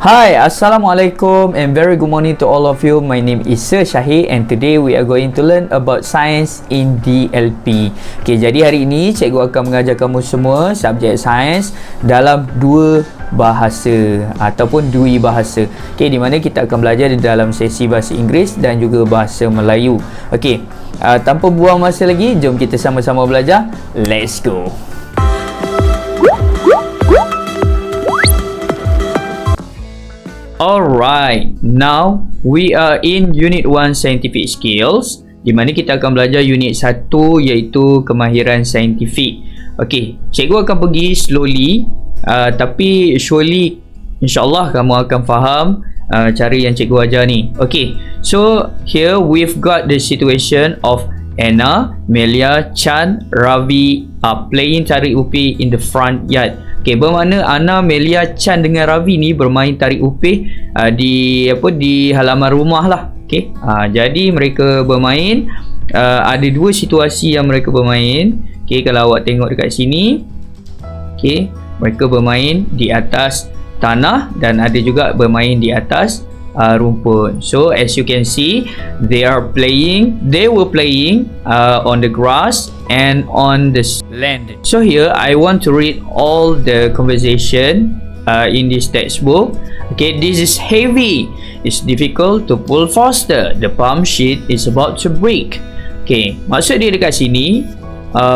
Hi, Assalamualaikum and very good morning to all of you. My name is Sir Syahir and today we are going to learn about science in DLP. Okay, jadi hari ini cikgu akan mengajar kamu semua subjek sains dalam dua bahasa ataupun dui bahasa. Okay, di mana kita akan belajar di dalam sesi bahasa Inggeris dan juga bahasa Melayu. Okay, tanpa buang masa lagi, jom kita sama-sama belajar. Let's go. Alright, now we are in Unit 1 Scientific Skills, di mana kita akan belajar Unit 1 iaitu kemahiran saintifik. Okay, cikgu akan pergi slowly, tapi surely insyaAllah kamu akan faham cara yang cikgu ajar ni. Okay, so here we've got the situation of Anna, Melia, Chan, Ravi are playing tarik upih in the front yard. Okay, bermakna Anna, Melia, Chan dengan Ravi ni bermain tarik upih di halaman rumah lah. Okay, jadi mereka bermain, ada dua situasi yang mereka bermain. Okay, kalau awak tengok dekat sini, okay, mereka bermain di atas tanah dan ada juga bermain di atas rumput. So as you can see, they were playing on the grass and on the land. So here I want to read all the conversation in this textbook. Okay, this is heavy, it's difficult to pull faster, the palm sheet is about to break. Okay, maksud dia dekat sini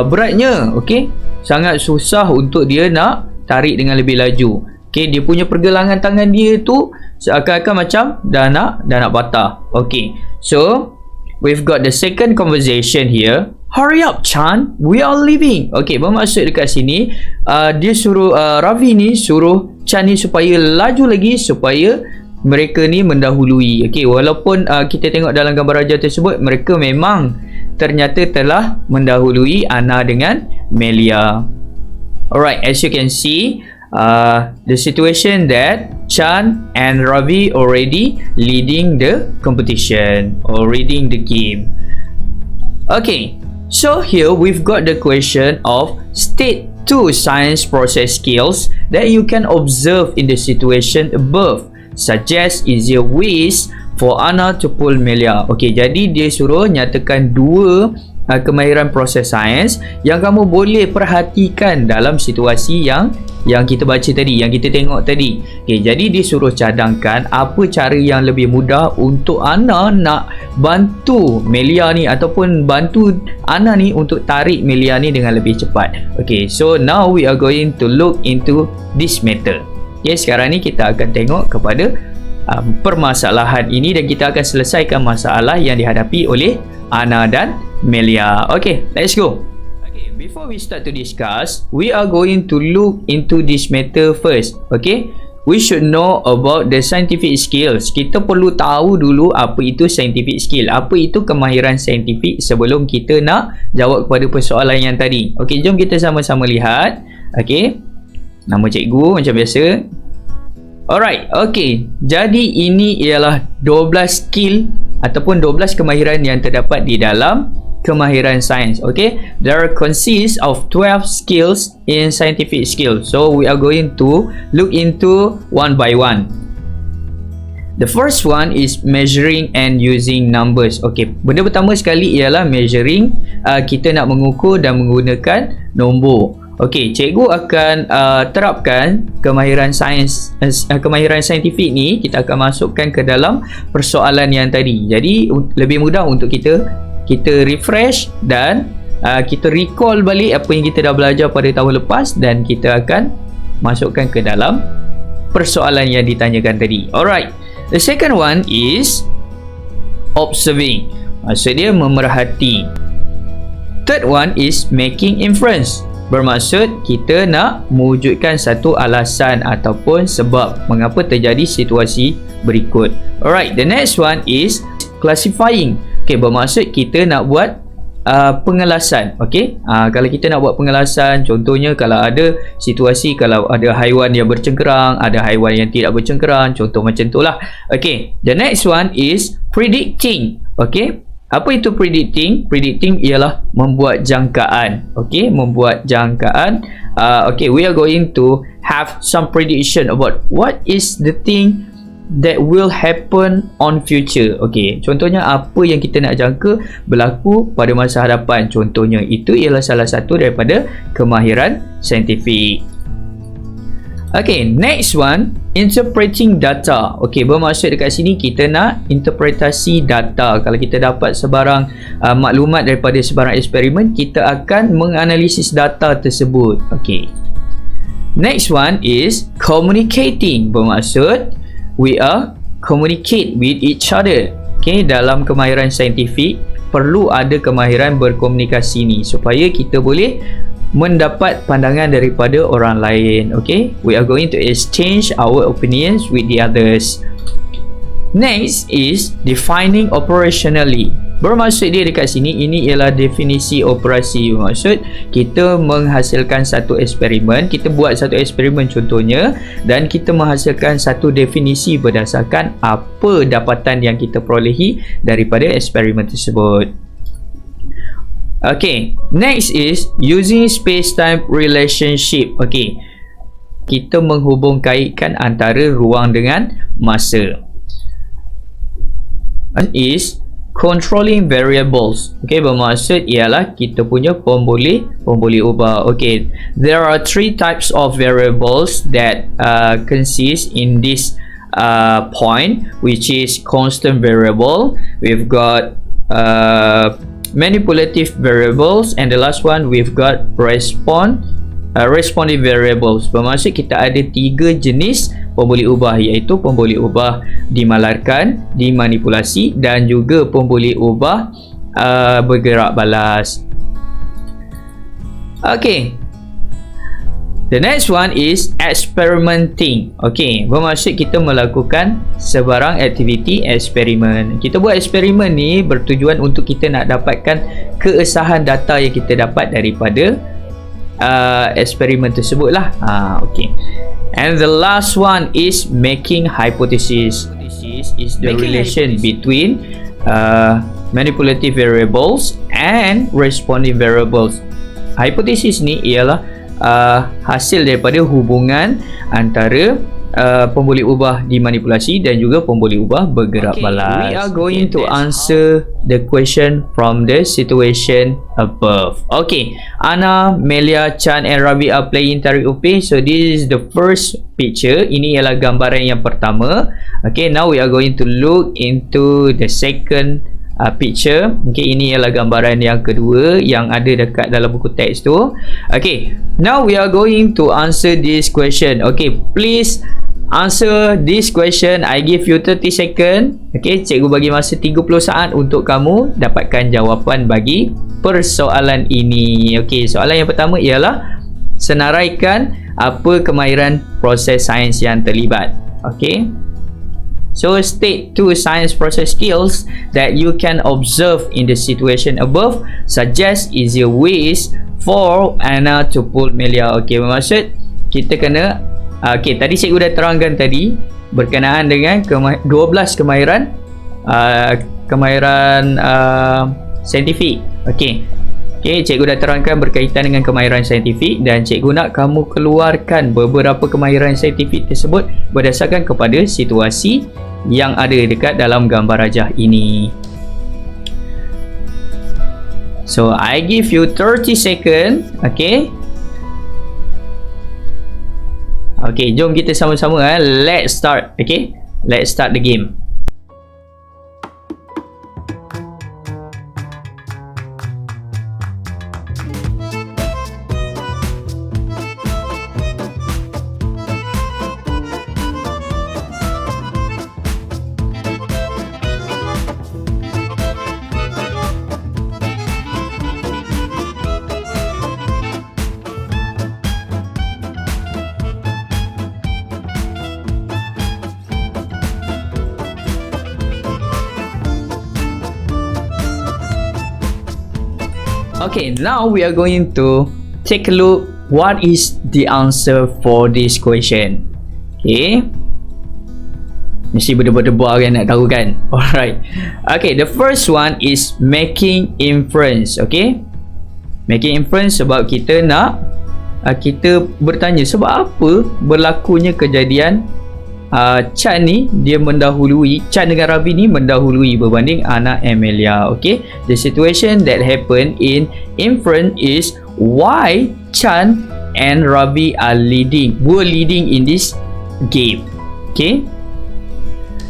beratnya, okay, sangat susah untuk dia nak tarik dengan lebih laju. Okay, dia punya pergelangan tangan dia tu seakan-akan macam dah nak patah. Okay, so we've got the second conversation here. Hurry up, Chan, we are leaving. Okay, bermaksud dekat sini dia suruh Ravi ni suruh Chan ni supaya laju lagi, supaya mereka ni mendahului. Okay, walaupun kita tengok dalam gambar raja tersebut, mereka memang ternyata telah mendahului Anna dengan Melia. Alright, as you can see, the situation that Chan and Ravi already leading the competition or leading the game. Okay, so here we've got the question of state 2 science process skills that you can observe in the situation above. Suggest easier ways for Anna to pull Melia. Okay, jadi dia suruh nyatakan dua kemahiran proses sains yang kamu boleh perhatikan dalam situasi yang kita baca tadi, yang kita tengok tadi. Okay, jadi dia suruh cadangkan apa cara yang lebih mudah untuk Anna nak bantu Melia ni ataupun bantu Anna ni untuk tarik Melia ni dengan lebih cepat. Okay, so now we are going to look into this matter. Okay, sekarang ni kita akan tengok kepada permasalahan ini dan kita akan selesaikan masalah yang dihadapi oleh Anna dan Melia. Okay, let's go. Okay, before we start to discuss, we are going to look into this matter first. Okay, we should know about the scientific skills. Kita perlu tahu dulu apa itu scientific skill, apa itu kemahiran saintifik sebelum kita nak jawab kepada persoalan yang tadi. Okay, jom kita sama-sama lihat. Okay, nama cikgu macam biasa. Alright, okay, jadi ini ialah 12 skill ataupun 12 kemahiran yang terdapat di dalam kemahiran sains. Okay, there consists of 12 skills in scientific skills. So we are going to look into one by one. The first one is measuring and using numbers. Okay, benda pertama sekali ialah measuring. Kita nak mengukur dan menggunakan nombor. Okey, cikgu akan terapkan kemahiran sains, kemahiran saintifik ni kita akan masukkan ke dalam persoalan yang tadi. Jadi lebih mudah untuk kita refresh dan kita recall balik apa yang kita dah belajar pada tahun lepas dan kita akan masukkan ke dalam persoalan yang ditanyakan tadi. Alright, the second one is observing. Maksud dia memerhati. Third one is making inference. Bermaksud kita nak mewujudkan satu alasan ataupun sebab mengapa terjadi situasi berikut. Alright, the next one is classifying. Okay, bermaksud kita nak buat pengelasan. Okay, kalau kita nak buat pengelasan, contohnya kalau ada situasi, kalau ada haiwan yang bercengkerang, ada haiwan yang tidak bercengkerang, contoh macam tu lah. Okay, the next one is predicting. Okay, Apa itu predicting? Predicting ialah membuat jangkaan. Okay, membuat jangkaan. Okay, we are going to have some prediction about what is the thing that will happen on future. Okay, contohnya apa yang kita nak jangka berlaku pada masa hadapan. Contohnya, itu ialah salah satu daripada kemahiran saintifik. Okay, next one, interpreting data. Okay, bermaksud dekat sini kita nak interpretasi data. Kalau kita dapat sebarang maklumat daripada sebarang eksperimen, kita akan menganalisis data tersebut. Okay. Next one is communicating. Bermaksud we are communicate with each other. Okay, dalam kemahiran saintifik perlu ada kemahiran berkomunikasi ni supaya kita boleh mendapat pandangan daripada orang lain. Okay, we are going to exchange our opinions with the others. Next is defining operationally. Bermaksud dia dekat sini, ini ialah definisi operasi. Maksud kita menghasilkan satu eksperimen, kita buat satu eksperimen contohnya, dan kita menghasilkan satu definisi berdasarkan apa dapatan yang kita perolehi daripada eksperimen tersebut. Okay, next is using space-time relationship. Okay, kita menghubungkaitkan antara ruang dengan masa. Is controlling variables. Okay, bermaksud ialah kita punya pemboleh ubah. Okay, there are 3 types of variables that consist in this point, which is constant variable. We've got manipulative variables, and the last one we've got responsive variables. Bermaksud kita ada 3 jenis pemboleh ubah, iaitu pemboleh ubah dimalarkan, dimanipulasi, dan juga pemboleh ubah bergerak balas. Okay, the next one is experimenting. Okay, bermaksud kita melakukan sebarang aktiviti eksperimen. Kita buat eksperimen ni bertujuan untuk kita nak dapatkan keesahan data yang kita dapat daripada eksperimen tersebut lah. Okay. And the last one is making hypothesis. Hypothesis is the relation between manipulative variables and responsive variables. Hypothesis ni ialah hasil daripada hubungan antara pemboleh ubah dimanipulasi dan juga pemboleh ubah bergerak balas. We are going to answer the question from the situation above. Okay, Ana, Melia, Chan and Rabi are playing tarik upin. So this is the first picture. Ini ialah gambaran yang pertama. Okay, now we are going to look into the second picture. Okay, ini ialah gambaran yang kedua yang ada dekat dalam buku teks tu. Okay, now we are going to answer this question. Okay, please answer this question. I give you 30 second. Okay, cikgu bagi masa 30 saat untuk kamu dapatkan jawapan bagi persoalan ini. Okay, soalan yang pertama ialah senaraikan apa kemahiran proses sains yang terlibat. Okay, so state 2 science process skills that you can observe in the situation above. Suggest easier ways for Anna to pull Melia. Okay, bermaksud kita kena okay, tadi cikgu dah terangkan tadi berkenaan dengan 12 kemahiran saintifik. Okay, cikgu dah terangkan berkaitan dengan kemahiran saintifik, dan cikgu nak kamu keluarkan beberapa kemahiran saintifik tersebut berdasarkan kepada situasi yang ada dekat dalam gambar rajah ini. So I give you 30 second. Okay, okay, jom kita sama-sama let's start. Okay, let's start the game. Okay, now we are going to take a look what is the answer for this question. Okay, Mesti berdebar-debar kan nak tahu kan. Alright. Okay, the first one is making inference. Okay, making inference sebab kita nak kita bertanya sebab apa berlakunya kejadian Chan ni dia mendahului, Chan dengan Ravi ni mendahului berbanding anak Amelia. Okay, the situation that happened in inference is why Chan and Ravi were leading in this game. Okay,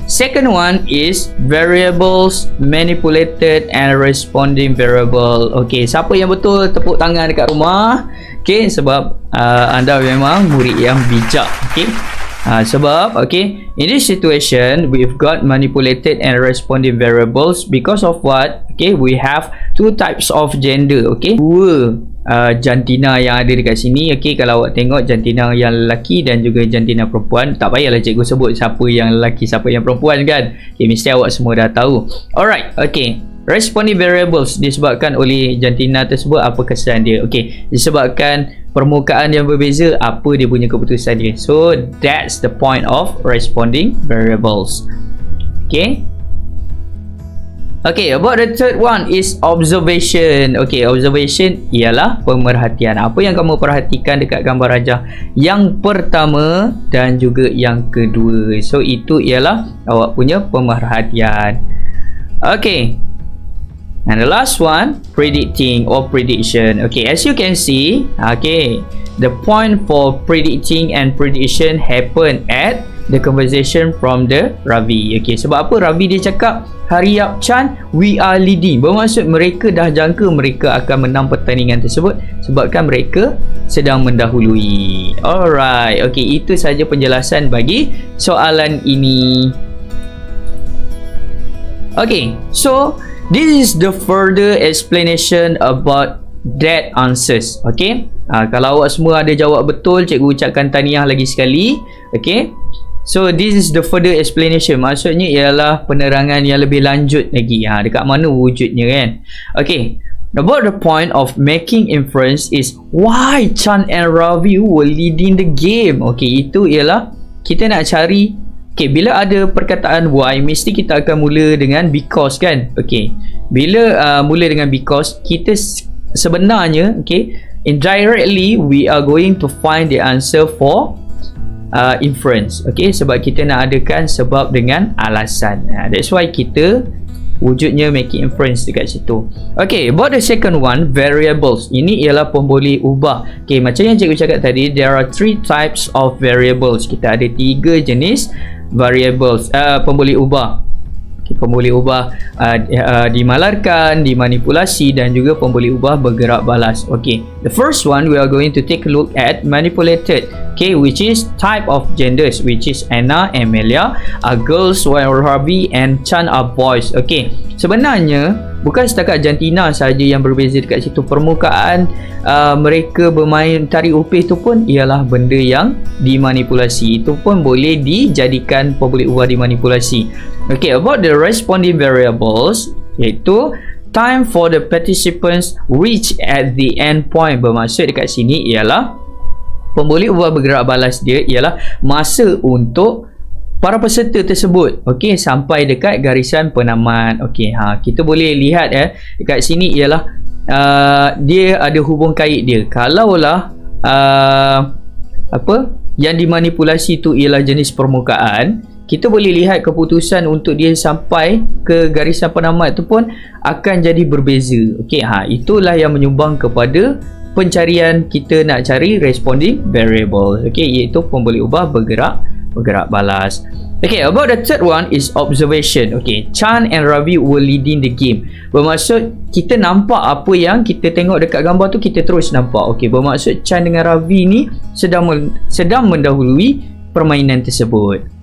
second one is variables manipulated and responding variable. Okay, siapa yang betul tepuk tangan dekat rumah. Okay, sebab anda memang murid yang bijak. Okay, sebab okay, in this situation we've got manipulated and responding variables because of what? Okay, we have two types of gender. Okay, dua jantina yang ada dekat sini. Okay, kalau awak tengok jantina yang lelaki dan juga jantina perempuan, tak payahlah cikgu sebut siapa yang lelaki siapa yang perempuan kan. Okay, mesti awak semua dah tahu. Alright, okay, responding variables disebabkan oleh jantina tersebut apa kesan dia. Okay, disebabkan permukaan yang berbeza apa dia punya keputusan dia. So that's the point of responding variables. Okay, okay, about the third one is observation. Okay, observation ialah pemerhatian. Apa yang kamu perhatikan dekat gambar rajah yang pertama dan juga yang kedua. So itu ialah awak punya pemerhatian. Okay, and the last one, predicting or prediction. Okay, as you can see, okay, the point for predicting and prediction happen at the conversation from the Ravi. Okay, sebab apa Ravi dia cakap Hurry-up Chan, we are leading. Bermaksud mereka dah jangka mereka akan menang pertandingan tersebut sebabkan mereka sedang mendahului. Alright, okay, itu saja penjelasan bagi soalan ini. Okay, so this is the further explanation about that answers. Okay, kalau awak semua ada jawab betul, cikgu ucapkan tahniah lagi sekali. Okay, so this is the further explanation. Maksudnya ialah penerangan yang lebih lanjut lagi. Dekat mana wujudnya kan. Okay, about the point of making inference is why Chan and Ravi were leading the game. Okay, itu ialah kita nak cari. Okay, bila ada perkataan why, mesti kita akan mula dengan because kan. Okay, bila mula dengan because, kita sebenarnya, okay, indirectly we are going to find the answer for inference. Okay, sebab kita nak adakan sebab dengan alasan. That's why kita wujudnya making inference dekat situ. Okay, about the second one, variables. Ini ialah pemboleh ubah. Okay, macam yang cikgu cakap tadi, there are 3 types of variables. Kita ada 3 jenis variables, pemboleh ubah. Okay, pemboleh ubah dimalarkan, dimanipulasi dan juga pemboleh ubah bergerak balas. Okay, the first one we are going to take a look at manipulated. Okay, which is type of genders, which is Anna, Amelia are girls while Ravi and Chan are boys. Okay, sebenarnya bukan setakat jantina saja yang berbeza dekat situ. Permukaan mereka bermain tarik upih tu pun ialah benda yang dimanipulasi. Itu pun boleh dijadikan pemboleh ubah dimanipulasi. Okay, about the responding variables, iaitu time for the participants reach at the end point. Bermaksud dekat sini ialah pemboleh ubah bergerak balas dia ialah masa untuk para peserta tersebut, okey, sampai dekat garisan penamat. Okey, kita boleh lihat dekat sini ialah dia ada hubung kait dia. Kalaulah apa yang dimanipulasi tu ialah jenis permukaan, kita boleh lihat keputusan untuk dia sampai ke garisan penamat tu pun akan jadi berbeza. Okey, itulah yang menyumbang kepada pencarian kita nak cari responding variable. Okey, iaitu pemboleh ubah bergerak balas. Okay, about the third one is observation. Okay, Chan and Ravi were leading the game. Bermaksud kita nampak apa yang kita tengok dekat gambar tu, kita terus nampak. Okay, bermaksud Chan dengan Ravi ni sedang mendahului permainan tersebut.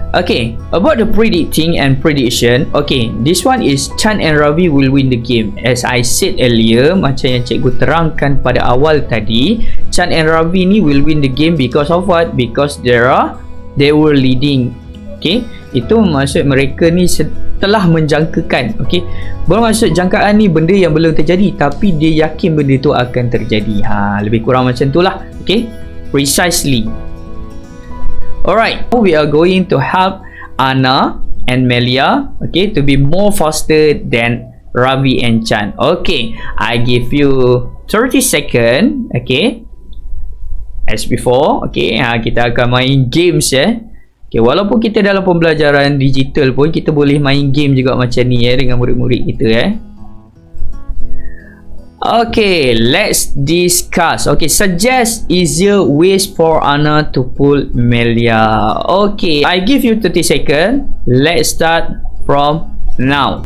Okay, about the predicting and prediction. Okay, this one is Chan and Ravi will win the game. As I said earlier, macam yang cikgu terangkan pada awal tadi, Chan and Ravi ni will win the game because of what? Because they were leading. Okay, itu maksud mereka ni telah menjangkakan. Okay, bermaksud jangkaan ni benda yang belum terjadi tapi dia yakin benda tu akan terjadi. Lebih kurang macam tu lah. Okay, precisely. Alright, we are going to help Anna and Melia, okay, to be more faster than Ravi and Chan. Okay, I give you 30 seconds, okay. As before, okay, kita akan main games Okay, walaupun kita dalam pembelajaran digital pun, kita boleh main game juga macam ni dengan murid-murid kita Okay, let's discuss. Okay, suggest easier ways for Anna to pull Melia. Okay, I give you 30 seconds. Let's start from now.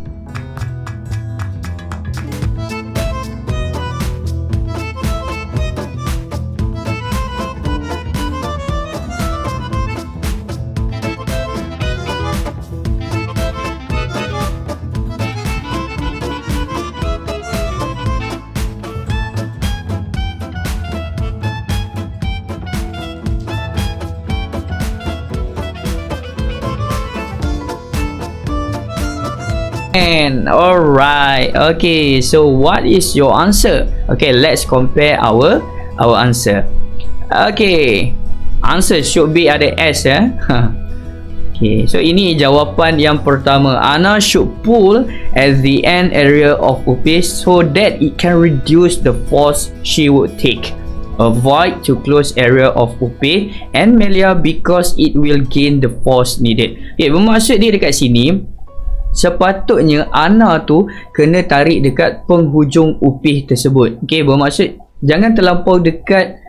Alright, okay, so what is your answer? Okay, let's compare our answer. Okay, answer should be ada S Okay, so ini jawapan yang pertama. Anna should pull at the end area of upih so that it can reduce the force she would take. Avoid to close area of upih and Melia because it will gain the force needed. Okay, bermaksud dia dekat sini, sepatutnya Anna tu kena tarik dekat penghujung upih tersebut. Okay, bermaksud jangan terlampau dekat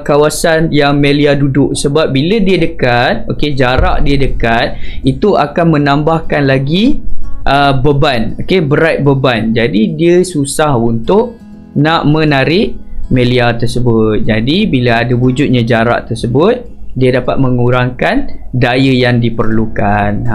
kawasan yang Melia duduk, sebab bila dia dekat, okay, jarak dia dekat, itu akan menambahkan lagi beban, okay, berat beban. Jadi dia susah untuk nak menarik Melia tersebut. Jadi bila ada wujudnya jarak tersebut, dia dapat mengurangkan daya yang diperlukan.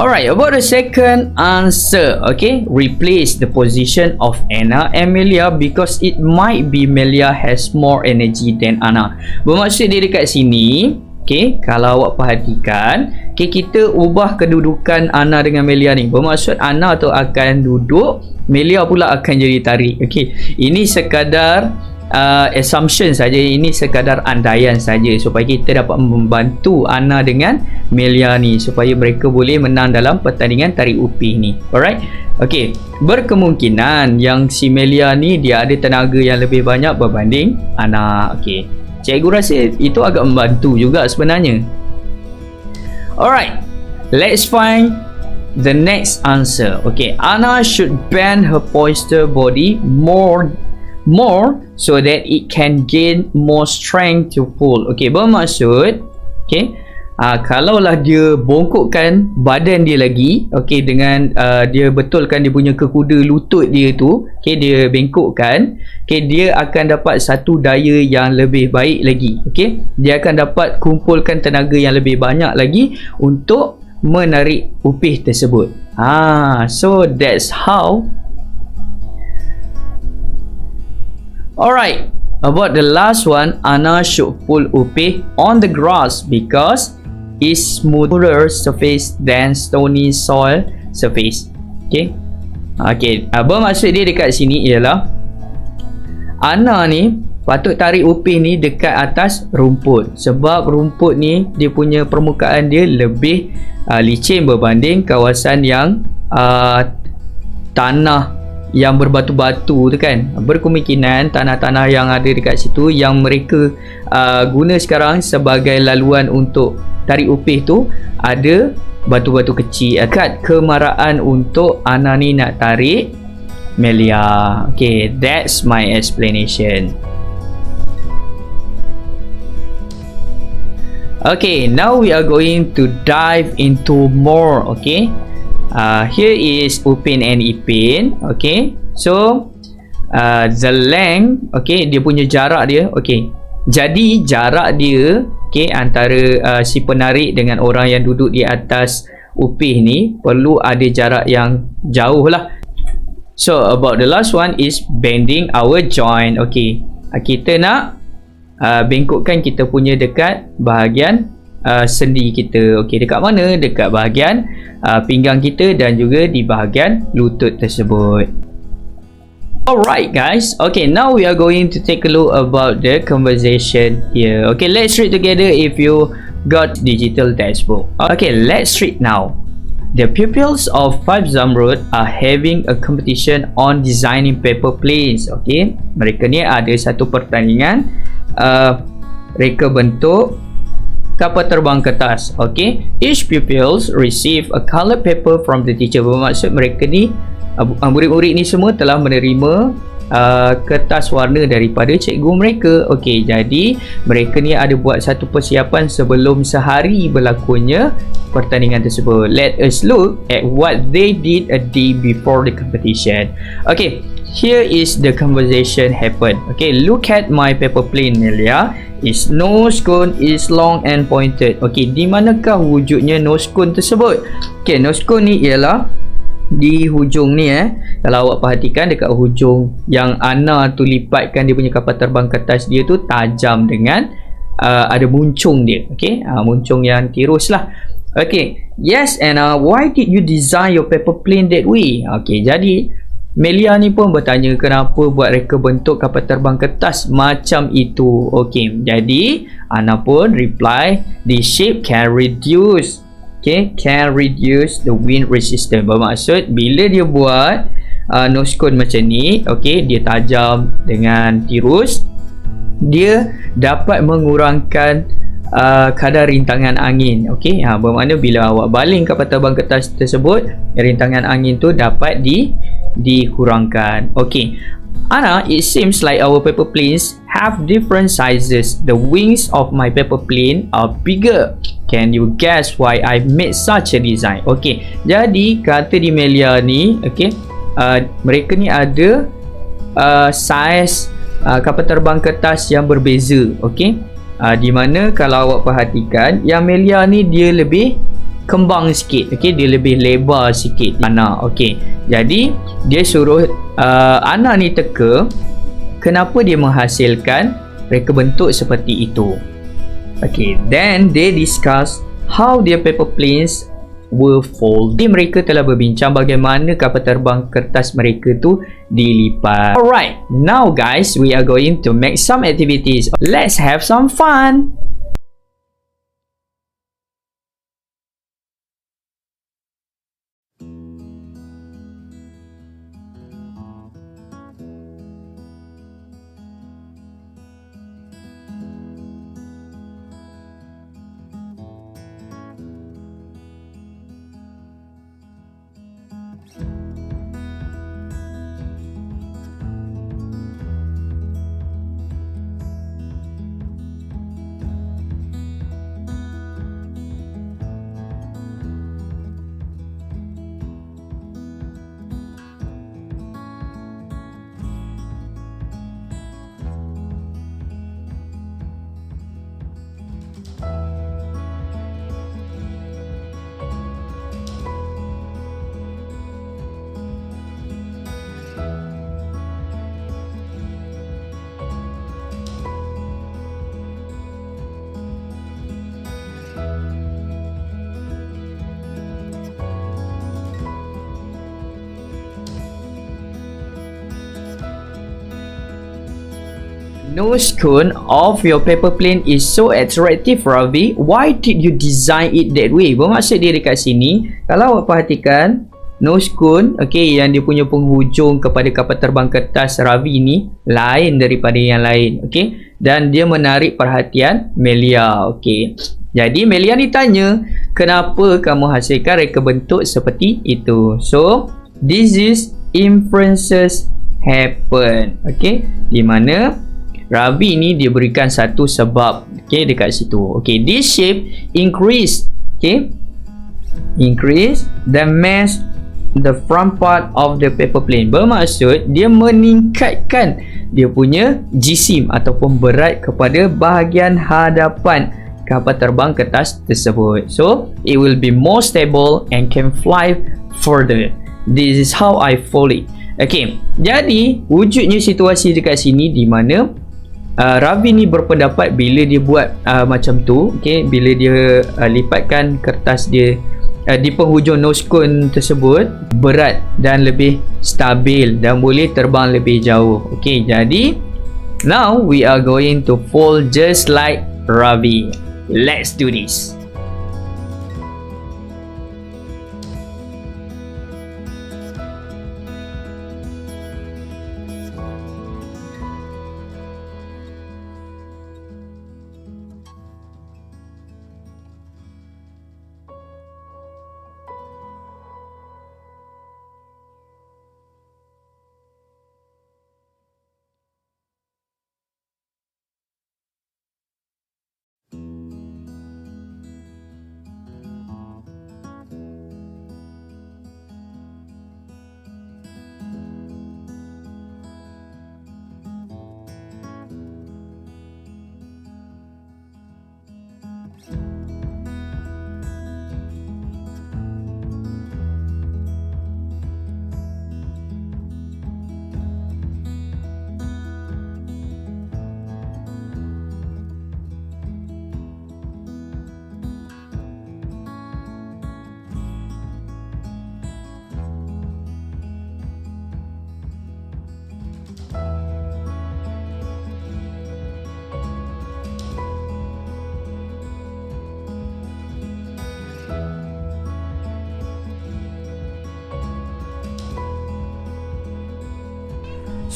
Alright, about the second answer, okay, replace the position of Anna and Melia because it might be Melia has more energy than Anna. Bermaksud dia dekat sini, okay, kalau awak perhatikan, okay, kita ubah kedudukan Anna dengan Melia ni. Bermaksud Anna tu akan duduk, Melia pula akan jadi tarik. Okay, ini sekadar assumption saja, ini sekadar andaian saja supaya kita dapat membantu Anna dengan Melia ni supaya mereka boleh menang dalam pertandingan tarik upih ni. Alright, okay, berkemungkinan yang si Melia ni dia ada tenaga yang lebih banyak berbanding Anna. Okay, cikgu rasa itu agak membantu juga sebenarnya. Alright, let's find the next answer. Okay, Anna should bend her posterior body more so that it can gain more strength to pull. Okay, bermaksud, okay, kalaulah dia bongkokkan badan dia lagi, okay, dengan dia betulkan dia punya kekuda lutut dia tu, okay, dia bengkokkan, okay, dia akan dapat satu daya yang lebih baik lagi. Okay, dia akan dapat kumpulkan tenaga yang lebih banyak lagi untuk menarik upih tersebut. So that's how. Alright, about the last one, Anna should pull upih on the grass because it's smoother surface than stony soil surface. Okay, bermaksud dia dekat sini ialah Anna ni patut tarik upih ni dekat atas rumput, sebab rumput ni dia punya permukaan dia lebih licin berbanding kawasan yang tanah yang berbatu-batu tu kan. Berkemungkinan tanah-tanah yang ada dekat situ yang mereka guna sekarang sebagai laluan untuk tarik upih tu ada batu-batu kecil. Kat kemaraan untuk Anna ni nak tarik Melia. Okay, that's my explanation. Okay, now we are going to dive into more. Okay, here is Upin and Ipin. Okay, so the length, okay, dia punya jarak dia. Okay, jadi jarak dia, okay, antara si penarik dengan orang yang duduk di atas upih ni perlu ada jarak yang jauh lah. So about the last one is bending our joint. Okay, kita nak bengkokkan kita punya dekat bahagian sendi kita. Okey, dekat mana? Dekat bahagian pinggang kita dan juga di bahagian lutut tersebut. Alright guys, okay, now we are going to take a look about the conversation here. Okay, let's read together if you got digital textbook. Okay, let's read now. The pupils of 5 Zamrud are having a competition on designing paper planes. Okay, mereka ni ada satu pertandingan reka bentuk kapal terbang kertas. Okay, each pupils receive a colored paper from the teacher. Bermaksud mereka ni murid-murid ni semua telah menerima kertas warna daripada cikgu mereka. Okey, jadi mereka ni ada buat satu persiapan sebelum sehari berlakunya pertandingan tersebut. Let us look at what they did a day before the competition. Okay, here is the conversation happen. Okay, look at my paper plane, Melia. Its nose cone is long and pointed. Okay, di manakah wujudnya nose cone tersebut? Okay, nose cone ni ialah di hujung ni kalau awak perhatikan dekat hujung yang Ana tu lipatkan dia punya kapal terbang kertas dia tu tajam dengan ada muncung dia. Okey, muncung yang tirus lah. Okey, yes, and why did you design your paper plane that way? Okey, jadi Melia ni pun bertanya kenapa buat reka bentuk kapal terbang kertas macam itu. Okey, jadi Ana pun reply, the shape can reduce. Okay, can reduce the wind resistance. Bermaksud bila dia buat nose cone macam ni, okay, dia tajam dengan tirus, dia dapat mengurangkan kadar rintangan angin. Okay, bermakna bila awak baling kapal terbang kertas tersebut, rintangan angin tu dapat dikurangkan. Okay, Ana, it seems like our paper planes have different sizes. The wings of my paper plane are bigger. Can you guess why I made such a design? Okay, jadi kata di Melia ni, okay, mereka ni ada saiz kapal terbang kertas yang berbeza. Okay, di mana kalau awak perhatikan, yang Melia ni dia lebih kembang sikit. Okay, dia lebih lebar sikit Ana. Okay, jadi dia suruh Ana ni teka kenapa dia menghasilkan reka bentuk seperti itu. Okay, then they discuss how their paper planes were folded. Mereka telah berbincang bagaimana kapal terbang kertas mereka tu dilipat. Alright, now guys, we are going to make some activities. Let's have some fun. Nose cone of your paper plane is so attractive, Ravi. Why did you design it that way? Bermaksud dia dekat sini, kalau awak perhatikan nose cone, okay, yang dia punya penghujung kepada kapal terbang kertas Ravi ni lain daripada yang lain, okay, dan dia menarik perhatian Melia. Okay, jadi Melia ni tanya, kenapa kamu hasilkan reka bentuk seperti itu? So this is inferences happen. Okay, di mana Ravi ni dia berikan satu sebab, okay, dekat situ. Okay, this shape increase, okay, increase the mass the front part of the paper plane. Bermaksud dia meningkatkan dia punya jisim ataupun berat kepada bahagian hadapan kapal terbang kertas tersebut. So it will be more stable and can fly further. This is how I fold it. Okay, jadi wujudnya situasi dekat sini di mana Ravi ni berpendapat bila dia buat macam tu, okay, bila dia lipatkan kertas dia di penghujung nose cone tersebut berat dan lebih stabil dan boleh terbang lebih jauh. Okey, jadi now we are going to fold just like Ravi. Let's do this.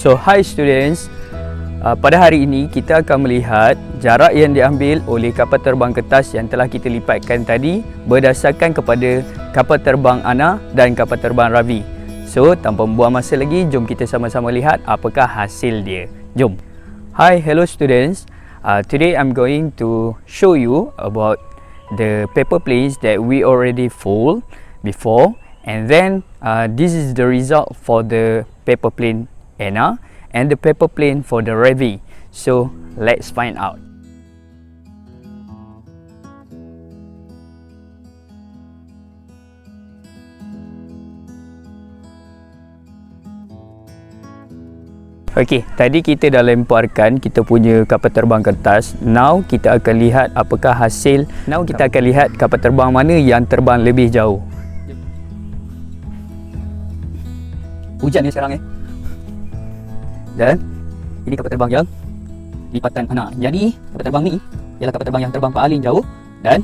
So, hi students. Pada hari ini kita akan melihat jarak yang diambil oleh kapal terbang kertas yang telah kita lipatkan tadi berdasarkan kepada kapal terbang Anna dan kapal terbang Ravi. So, tanpa membuang masa lagi, jom kita sama-sama lihat apakah hasil dia. Jom. Hi, hello students. Today I'm going to show you about the paper planes that we already fold before, and then this is the result for the paper plane Anna and the paper plane for the Ravi. So let's find out. Okey, tadi kita dah lemparkan kita punya kapal terbang kertas. Now kita akan lihat apakah hasil. Now kita akan lihat kapal terbang mana yang terbang lebih jauh. Hujan ni sekarang Dan ini kapal terbang yang lipatan Anna. Jadi kapal terbang ni ialah kapal terbang yang terbang paling jauh dan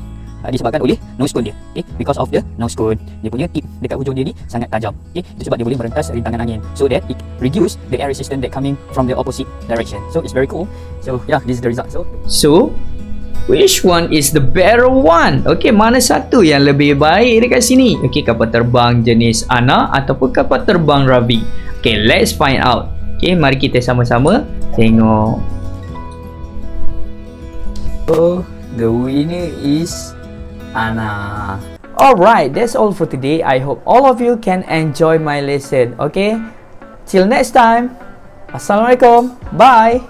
disebabkan oleh nose cone dia. Okay? Because of the nose cone, dia punya tip dekat hujung dia ni sangat tajam. Okay? Itu sebab dia boleh merentas rintangan angin, so that it reduce the air resistance that coming from the opposite direction. So it's very cool. So yeah, this is the result. So which one is the better one? Okay, mana satu yang lebih baik dekat sini? Okay, kapal terbang jenis Anna ataupun kapal terbang Ravi? Okay, let's find out. Okay, mari kita sama-sama tengok. So the winner is Anna. Alright, that's all for today. I hope all of you can enjoy my lesson. Okay, till next time. Assalamualaikum. Bye.